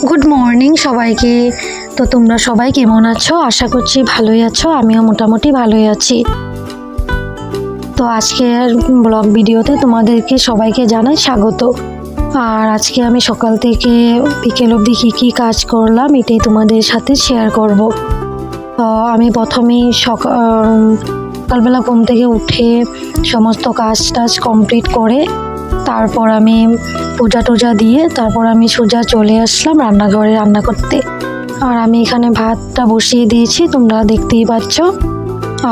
Good morning সবাইকে। তো তোমরা সবাই কেমন আছো? আশা করছি ভালোই আছো, আমিও মোটামুটি ভালোই আছি। তো আজকের ব্লগ ভিডিওতে তোমাদেরকে সবাইকে জানাই স্বাগত। আর আজকে আমি সকাল থেকে বিকেল অবধি কী কী কাজ করলাম এটাই তোমাদের সাথে শেয়ার করব। তো আমি প্রথমেই সকালবেলা ঘুম থেকে উঠে সমস্ত কাজ টাজ কমপ্লিট করে তারপর আমি পূজা টুজা দিয়ে তারপর আমি সোজা চলে আসলাম রান্নাঘরে রান্না করতে। আর আমি এখানে ভাতটা বসিয়ে দিয়েছি, তোমরা দেখতেই পাচ্ছ।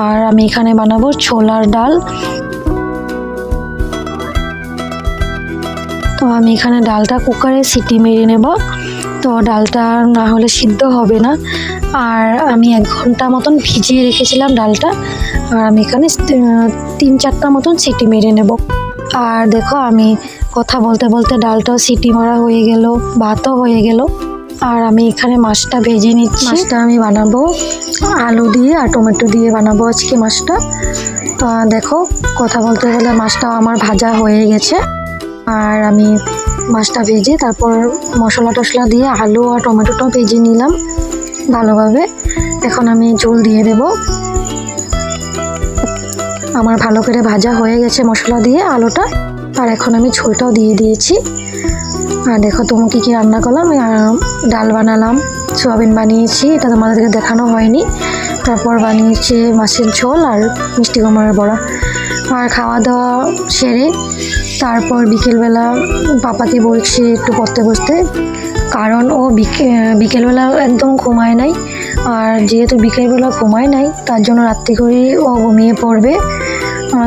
আর আমি এখানে বানাবো ছোলার ডাল। তো আমি এখানে ডালটা কুকারে সিটি মেরে নেব, তো ডালটা না হলে সিদ্ধ হবে না। আর আমি 1 ঘন্টা মতন ভিজিয়ে রেখেছিলাম ডালটা, আর আমি এখানে 3-4টা মতন সিটি মেরে নেব। আর দেখো আমি কথা বলতে বলতে ডালটাও সিটি মারা হয়ে গেল, ভাতও হয়ে গেল। আর আমি এখানে মাছটা ভেজে নিচ্ছি। মাছটা আমি বানাবো আলু দিয়ে আর টমেটো দিয়ে বানাবো আজকে মাছটা। তো দেখো কথা বলতে বলতে মাছটাও আমার ভাজা হয়ে গেছে। আর আমি মাছটা ভেজে তারপর মশলা টশলা দিয়ে আলু আর টমেটোটাও ভেজে নিলাম ভালোভাবে। এখন আমি ঝোল দিয়ে দেব। আমার ভালো করে ভাজা হয়ে গেছে মশলা দিয়ে আলুটা। আর এখন আমি ঝোলটাও দিয়ে দিয়েছি। আর দেখো তোমাকে কি রান্না করলাম, ডাল বানালাম, সোয়াবিন বানিয়েছি, এটা তোমাদেরকে দেখানো হয়নি। তারপর বানিয়েছি মাছের ঝোল আর মিষ্টি কুমড়ার বড়া। আর খাওয়া দাওয়া সেরে তারপর বিকেলবেলা পাপাকে বলছি একটু পড়তে বসতে, কারণ ও বিকেলবেলা একদম ঘুমায় নাই। আর যেহেতু বিকেলবেলা ঘুমায় নাই তার জন্য রাত্রি করেই ও ঘুমিয়ে পড়বে।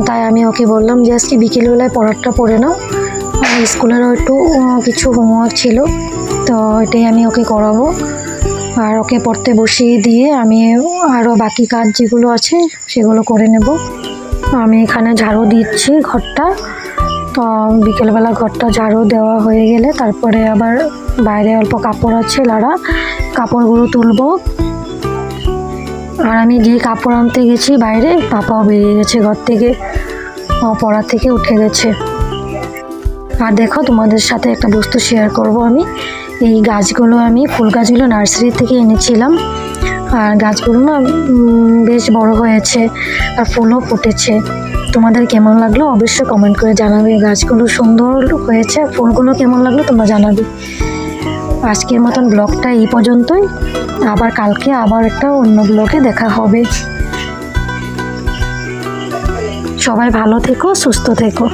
তাই আমি ওকে বললাম যে আজকে বিকেলবেলায় পড়াটা পড়ে নাও। স্কুলেরও একটু কিছু হোমওয়ার্ক ছিল, তো এটাই আমি ওকে করাবো। আর ওকে পড়তে বসিয়ে দিয়ে আমি আরও বাকি কাজ যেগুলো আছে সেগুলো করে নেব। আমি এখানে ঝাড়ু দিচ্ছি ঘরটা। তো বিকেলবেলা ঘরটা ঝাড়ু দেওয়া হয়ে গেলে তারপরে আবার বাইরে অল্প কাপড় আছে লাড়া, কাপড়গুলো তুলবো। আর আমি যে কাপড় আনতে গেছি বাইরে, পাপাও বেরিয়ে গেছে ঘর থেকে, পড়া থেকে উঠে গেছে। আর দেখো তোমাদের সাথে একটা বস্তু শেয়ার করব। আমি এই গাছগুলো, আমি ফুল গাছগুলো নার্সারি থেকে এনেছিলাম। আর গাছগুলো না বেশ বড় হয়েছে আর ফুলও ফুটেছে। তোমাদের কেমন লাগলো অবশ্যই কমেন্ট করে জানাবে। গাছগুলো সুন্দর হয়েছে, ফুলগুলো কেমন লাগলো তোমরা জানাবে। আজকের মতন ব্লগটা এই পর্যন্তই। আবার কালকে আবার একটা অন্য ব্লগে দেখা হবে। সবাই ভালো থেকো, সুস্থ থেকো।